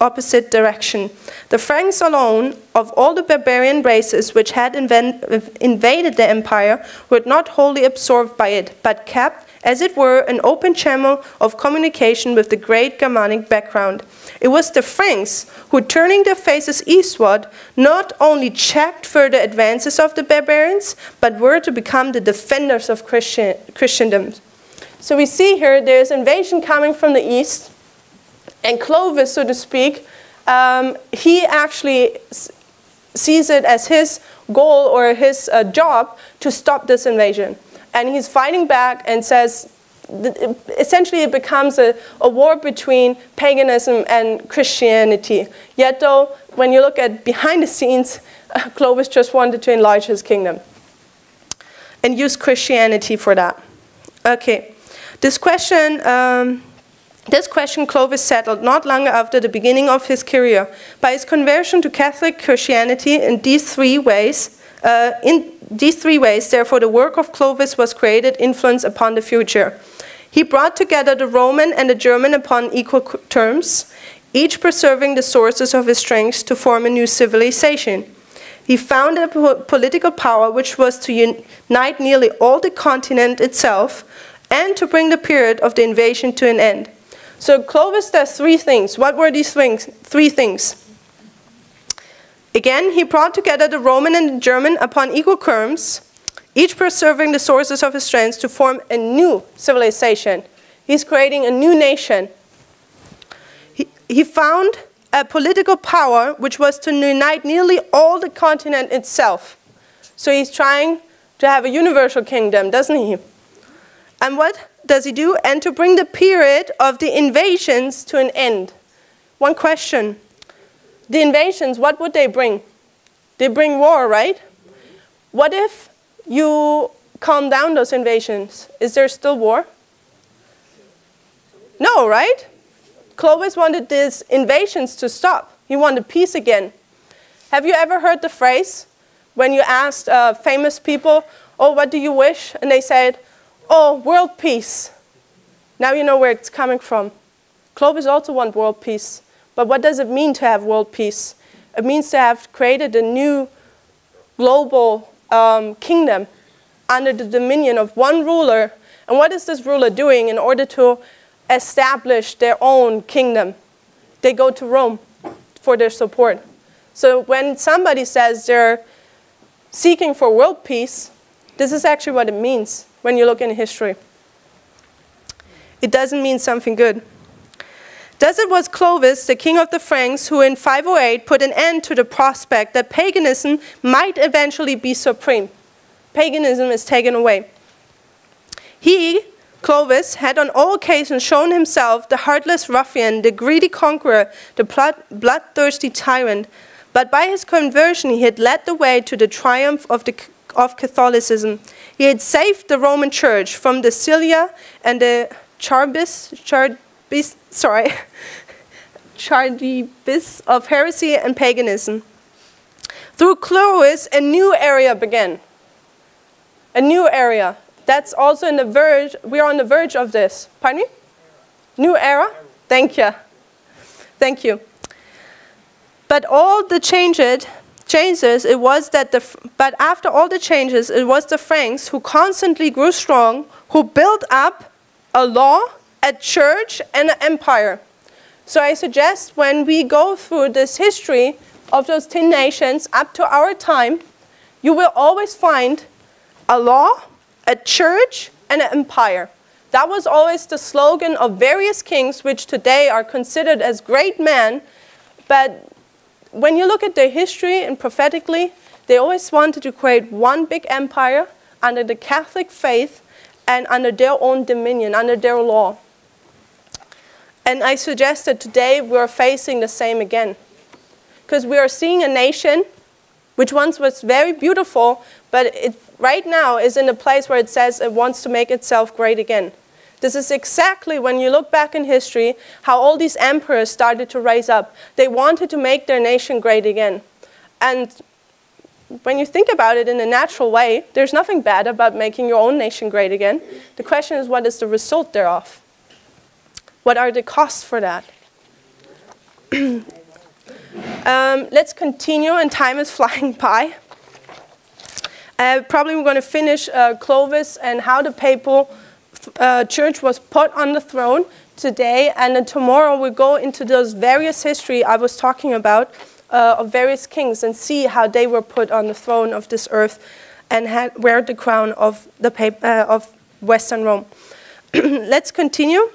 [SPEAKER 1] opposite direction. The Franks alone, of all the barbarian races which had invaded the empire, were not wholly absorbed by it, but kept, as it were, an open channel of communication with the great Germanic background. It was the Franks who, turning their faces eastward, not only checked further advances of the barbarians, but were to become the defenders of Christendom. So we see here there's invasion coming from the east, and Clovis, so to speak, he actually sees it as his goal or his job to stop this invasion. And he's fighting back and says, essentially it becomes a war between paganism and Christianity. Yet though, when you look at behind the scenes, Clovis just wanted to enlarge his kingdom and use Christianity for that. Okay, this question Clovis settled not long after the beginning of his career. By his conversion to Catholic Christianity in these 3 ways, In these three ways, therefore, the work of Clovis was created influence upon the future. He brought together the Roman and the German upon equal terms, each preserving the sources of his strength to form a new civilization. He founded a political power which was to unite nearly all the continent itself and to bring the period of the invasion to an end. So Clovis does three things. What were these things? Three things. Again, he brought together the Roman and the German upon equal terms, each preserving the sources of his strength to form a new civilization. He's creating a new nation. He found a political power which was to unite nearly all the continent itself. So he's trying to have a universal kingdom, doesn't he? And what does he do? And to bring the period of the invasions to an end. One question. The invasions, what would they bring? They bring war, right? What if you calm down those invasions? Is there still war? No, right? Clovis wanted these invasions to stop. He wanted peace again. Have you ever heard the phrase when you asked famous people, oh, what do you wish? And they said, oh, world peace. Now you know where it's coming from. Clovis also wanted world peace. But what does it mean to have world peace? It means to have created a new global kingdom under the dominion of one ruler. And what is this ruler doing in order to establish their own kingdom? They go to Rome for their support. So when somebody says they're seeking for world peace, this is actually what it means when you look in history. It doesn't mean something good. Thus it was Clovis, the king of the Franks, who in 508 put an end to the prospect that paganism might eventually be supreme. Paganism is taken away. He, Clovis, had on all occasions shown himself the heartless ruffian, the greedy conqueror, the bloodthirsty tyrant. But by his conversion he had led the way to the triumph of Catholicism. He had saved the Roman Church from the Scylla and the Charbis of heresy and paganism. Through Clovis, a new era began. A new era. That's also in the verge, we are on the verge of this. Pardon me? New era? Thank you. Thank you. But all the changes, it was that but after all the changes, it was the Franks who constantly grew strong, who built up a law, a church, and an empire. So I suggest when we go through this history of those 10 nations up to our time, you will always find a law, a church, and an empire. That was always the slogan of various kings, which today are considered as great men. But when you look at their history and prophetically, they always wanted to create one big empire under the Catholic faith and under their own dominion, under their law. And I suggest that today we're facing the same again. Because we are seeing a nation which once was very beautiful, but it right now is in a place where it says it wants to make itself great again. This is exactly, when you look back in history, how all these emperors started to rise up. They wanted to make their nation great again. And when you think about it in a natural way, there's nothing bad about making your own nation great again. The question is, what is the result thereof? What are the costs for that? Let's continue, and time is flying by. Probably we're going to finish Clovis and how the papal church was put on the throne today, and then tomorrow we'll go into those various history I was talking about of various kings and see how they were put on the throne of this earth and wear the crown of Western Rome. Let's continue.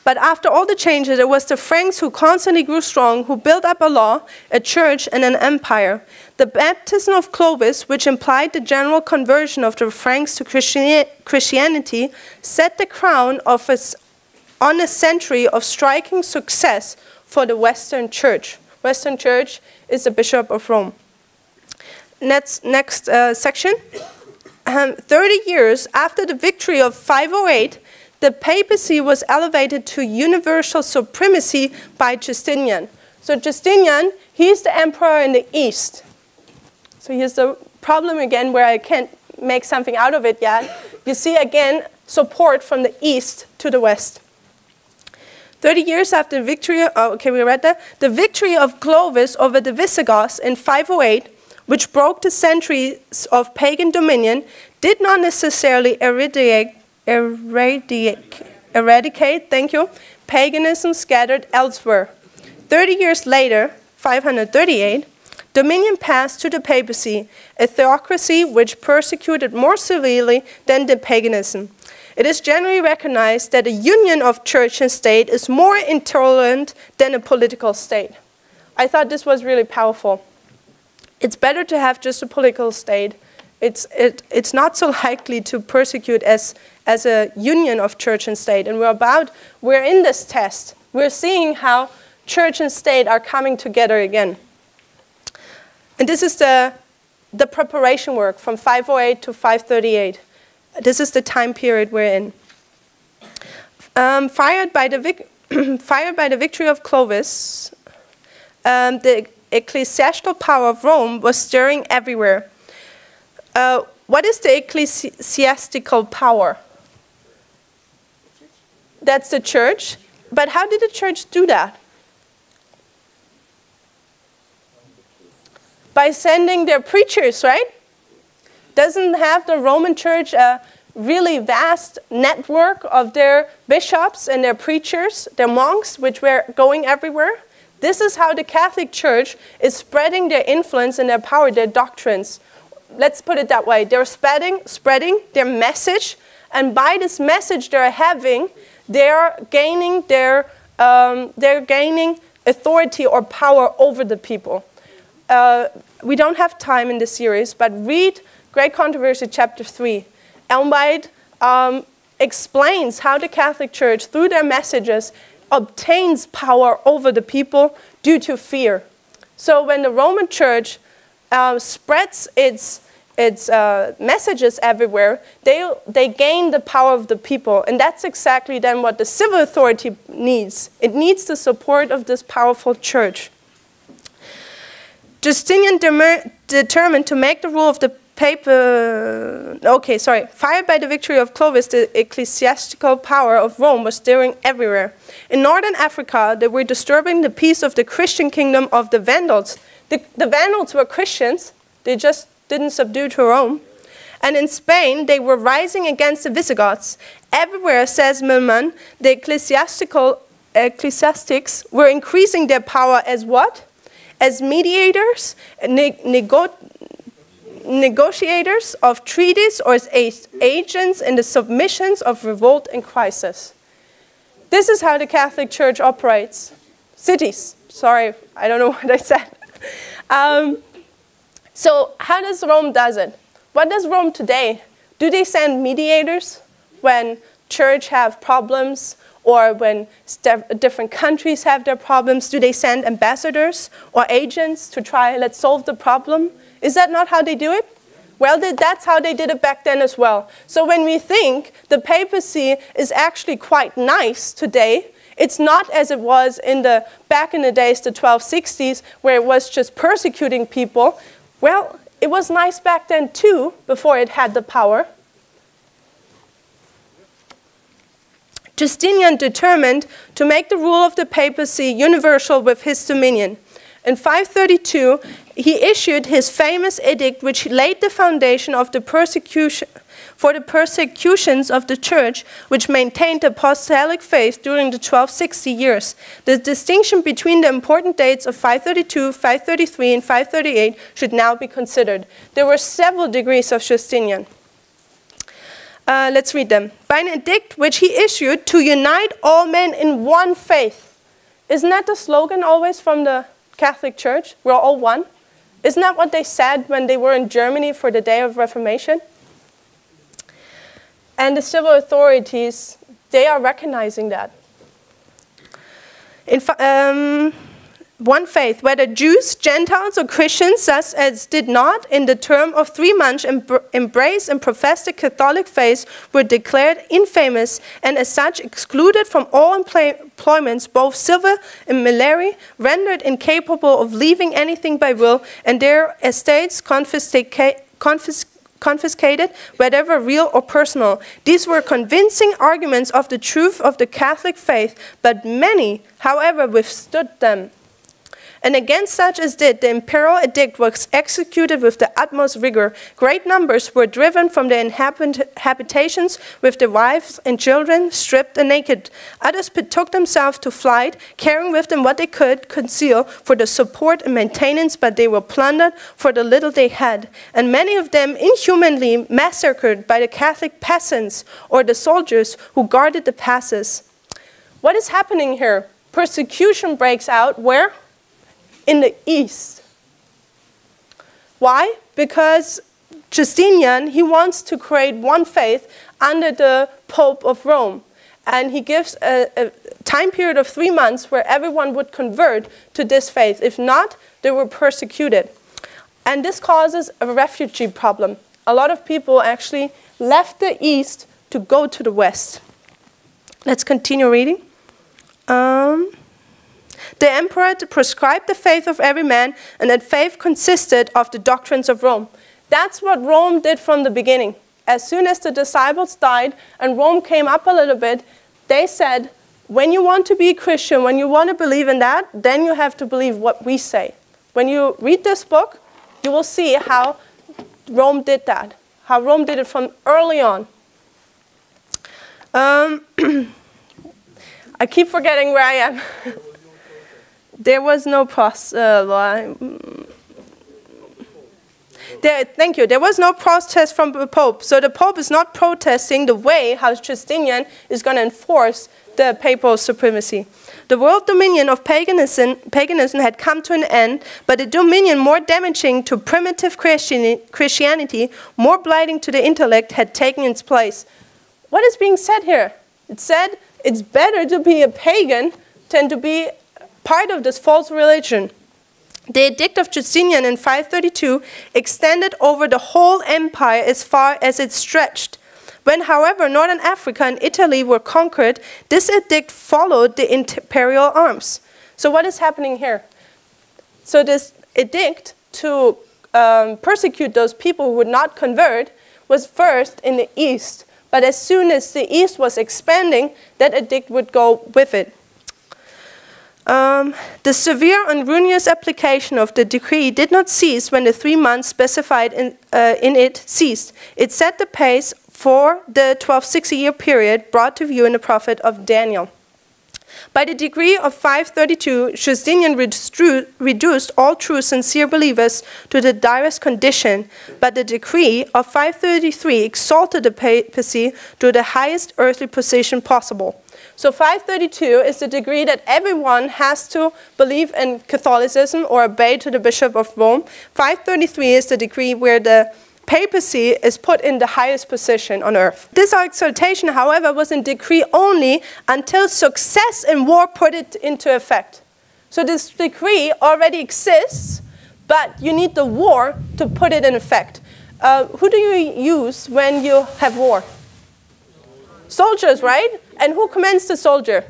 [SPEAKER 1] But after all the changes, it was the Franks who constantly grew strong, who built up a law, a church, and an empire. The baptism of Clovis, which implied the general conversion of the Franks to Christianity, set the crown on a century of striking success for the Western Church. Western Church is the Bishop of Rome. Next section. 30 years after the victory of 508, the papacy was elevated to universal supremacy by Justinian. So Justinian, he's the emperor in the east. So here's the problem again where I can't make something out of it yet. You see again support from the east to the west. 30 years after the victory, we read that. The victory of Clovis over the Visigoths in 508, which broke the centuries of pagan dominion, did not necessarily eradicate paganism scattered elsewhere. 30 years later, 538, dominion passed to the papacy, a theocracy which persecuted more severely than the paganism. It is generally recognized that a union of church and state is more intolerant than a political state. I thought this was really powerful. It's better to have just a political state. It's not so likely to persecute as a union of church and state. And we're in this test. We're seeing how church and state are coming together again. And this is the preparation work from 508 to 538. This is the time period we're in. Fired by the victory of Clovis, the ecclesiastical power of Rome was stirring everywhere. What is the ecclesiastical power? That's the church. But how did the church do that? By sending their preachers, right? Doesn't have the Roman Church a really vast network of their bishops and their preachers, their monks, which were going everywhere? This is how the Catholic Church is spreading their influence and their power, their doctrines. Let's put it that way. They're spreading their message, and by this message they're having, they're gaining authority or power over the people. We don't have time in this series, but read Great Controversy, chapter 3. Ellen White explains how the Catholic Church, through their messages, obtains power over the people due to fear. So when the Roman Church spreads its messages everywhere, they gain the power of the people. And that's exactly then what the civil authority needs. It needs the support of this powerful church. Justinian determined to make the rule of the fired by the victory of Clovis, the ecclesiastical power of Rome was stirring everywhere. In northern Africa, they were disturbing the peace of the Christian kingdom of the Vandals. The Vandals were Christians. They just didn't subdue to Rome. And in Spain, they were rising against the Visigoths. Everywhere, says Milman, the ecclesiastics were increasing their power as what? As mediators, negotiators of treaties, or as agents in the submissions of revolt and crisis. This is how the Catholic Church operates. Cities. Sorry, I don't know what I said. So how does Rome does it? What does Rome today? Do they send mediators when church have problems, or when different countries have their problems? Do they send ambassadors or agents to try, let's solve the problem? Is that not how they do it? Well, that's how they did it back then as well. So when we think the papacy is actually quite nice today, it's not as it was back in the days, the 1260s, where it was just persecuting people. Well, it was nice back then too, before it had the power. Justinian determined to make the rule of the papacy universal with his dominion. In 532, he issued his famous edict, which laid the foundation of the persecutions of the church, which maintained the apostolic faith during the 1260 years. The distinction between the important dates of 532, 533, and 538 should now be considered. There were several degrees of Justinian. Let's read them. By an edict which he issued to unite all men in one faith. Isn't that the slogan always from the Catholic Church? We're all one. Isn't that what they said when they were in Germany for the Day of Reformation? And the civil authorities, they are recognizing that. one faith, whether Jews, Gentiles, or Christians, such as did not, in the term of 3 months, embrace and profess the Catholic faith, were declared infamous, and as such excluded from all employments, both civil and military, rendered incapable of leaving anything by will, and their estates confiscated, whether real or personal. These were convincing arguments of the truth of the Catholic faith, but many, however, withstood them. And against such as did, the imperial edict was executed with the utmost rigor. Great numbers were driven from their habitations with their wives and children, stripped and naked. Others betook themselves to flight, carrying with them what they could conceal for the support and maintenance, but they were plundered for the little they had. And many of them inhumanly massacred by the Catholic peasants or the soldiers who guarded the passes. What is happening here? Persecution breaks out where? In the east. Why? Because Justinian, he wants to create one faith under the Pope of Rome. And he gives a time period of 3 months where everyone would convert to this faith. If not, they were persecuted. And this causes a refugee problem. A lot of people actually left the east to go to the west. Let's continue reading. The emperor prescribed the faith of every man, and that faith consisted of the doctrines of Rome. That's what Rome did from the beginning. As soon as the disciples died and Rome came up a little bit, they said, when you want to be a Christian, when you want to believe in that, then you have to believe what we say. When you read this book, you will see how Rome did that, how Rome did it from early on. I keep forgetting where I am. There was no thank you. There was no protest from the Pope. So the Pope is not protesting the way how Justinian is going to enforce the papal supremacy. The world dominion of paganism had come to an end, but a dominion more damaging to primitive Christianity, more blighting to the intellect, had taken its place. What is being said here? It said it's better to be a pagan than to be part of this false religion. The edict of Justinian in 532 extended over the whole empire as far as it stretched. When, however, northern Africa and Italy were conquered, this edict followed the imperial arms. So what is happening here? So this edict to persecute those people who would not convert was first in the east. But as soon as the east was expanding, that edict would go with it. The severe and ruinous application of the decree did not cease when the 3 months specified in it ceased. It set the pace for the 1260-year period brought to view in the prophet of Daniel. By the decree of 532, Justinian reduced all true sincere believers to the direst condition, but the decree of 533 exalted the papacy to the highest earthly position possible. So 532 is the decree that everyone has to believe in Catholicism or obey to the Bishop of Rome. 533 is the decree where the papacy is put in the highest position on earth. This exaltation, however, was in decree only until success in war put it into effect. So this decree already exists, but you need the war to put it in effect. Who do you use when you have war? Soldiers, right? And who commands the soldier?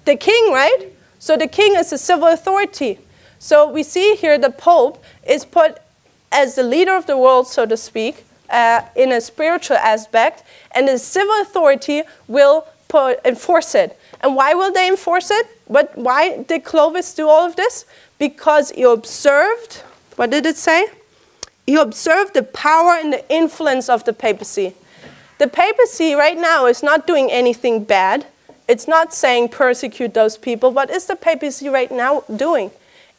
[SPEAKER 1] The king, right? So the king is the civil authority. So we see here the Pope is put as the leader of the world, so to speak, in a spiritual aspect, and the civil authority will enforce it. And why will they enforce it? Why did Clovis do all of this? Because he observed, what did it say? He observed the power and the influence of the papacy. The papacy right now is not doing anything bad. It's not saying persecute those people. What is the papacy right now doing?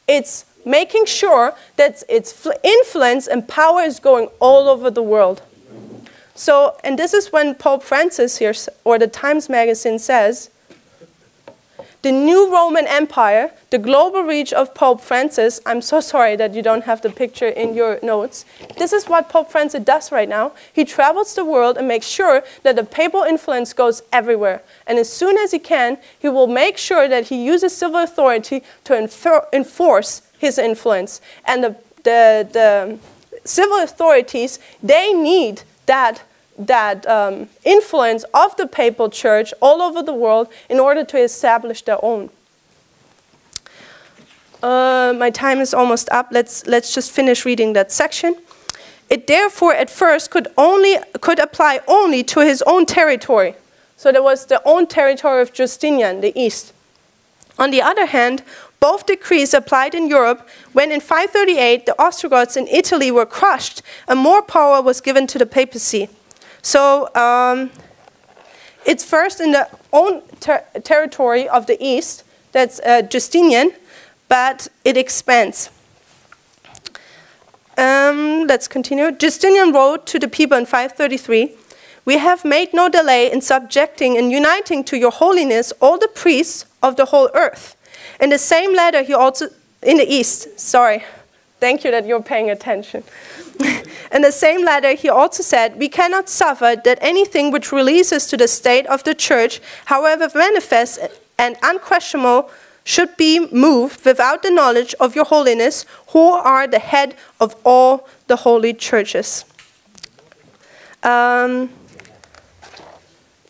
[SPEAKER 1] It's making sure that its influence and power is going all over the world. So, and this is when Pope Francis here, or the Times magazine says, the new Roman Empire, the global reach of Pope Francis. I'm so sorry that you don't have the picture in your notes. This is what Pope Francis does right now. He travels the world and makes sure that the papal influence goes everywhere. And as soon as he can, he will make sure that he uses civil authority to enforce his influence. And the civil authorities, they need that influence of the papal church all over the world in order to establish their own. My time is almost up. Let's just finish reading that section. It therefore at first could apply only to his own territory. So there was the own territory of Justinian, the east. On the other hand, both decrees applied in Europe when in 538 the Ostrogoths in Italy were crushed and more power was given to the papacy. So it's first in the own territory of the east, that's Justinian, but it expands. Let's continue. Justinian wrote to the people in 533, "We have made no delay in subjecting and uniting to your holiness all the priests of the whole earth." In the same letter he also, in the east, sorry, thank you that you're paying attention. In the same letter, he also said, "We cannot suffer that anything which releases to the state of the church, however manifest and unquestionable, should be moved without the knowledge of your holiness, who are the head of all the holy churches."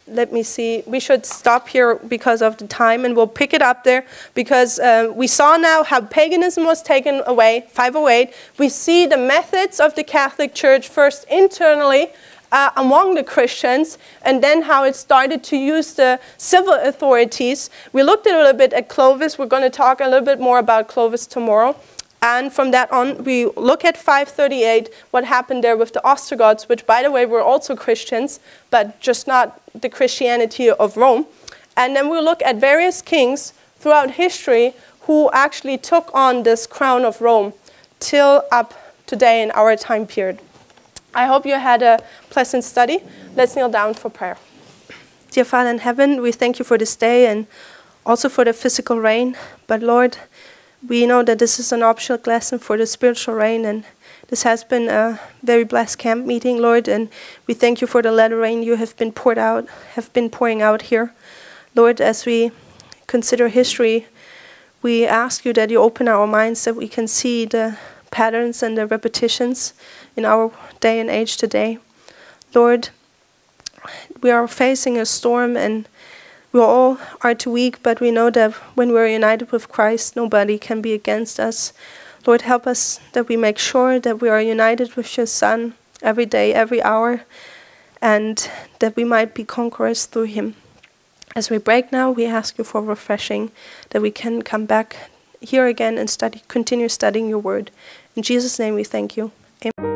[SPEAKER 1] Let me see, we should stop here because of the time, and we'll pick it up there because we saw now how paganism was taken away, 508. We see the methods of the Catholic Church first internally among the Christians, and then how it started to use the civil authorities. We looked a little bit at Clovis. We're going to talk a little bit more about Clovis tomorrow. And from that on, we look at 538, what happened there with the Ostrogoths, which, by the way, were also Christians, but just not the Christianity of Rome. And then we'll look at various kings throughout history who actually took on this crown of Rome till up today in our time period. I hope you had a pleasant study. Let's kneel down for prayer. Dear Father in heaven, we thank you for this day and also for the physical rain. But Lord, we know that this is an optional lesson for the spiritual rain, and this has been a very blessed camp meeting, Lord, and we thank you for the latter rain you have been pouring out here. Lord, as we consider history, we ask you that you open our minds that we can see the patterns and the repetitions in our day and age today. Lord, we are facing a storm, and we all are too weak, but we know that when we're united with Christ, nobody can be against us. Lord, help us that we make sure that we are united with your Son every day, every hour, and that we might be conquerors through him. As we break now, we ask you for refreshing, that we can come back here again and continue studying your word. In Jesus' name we thank you. Amen.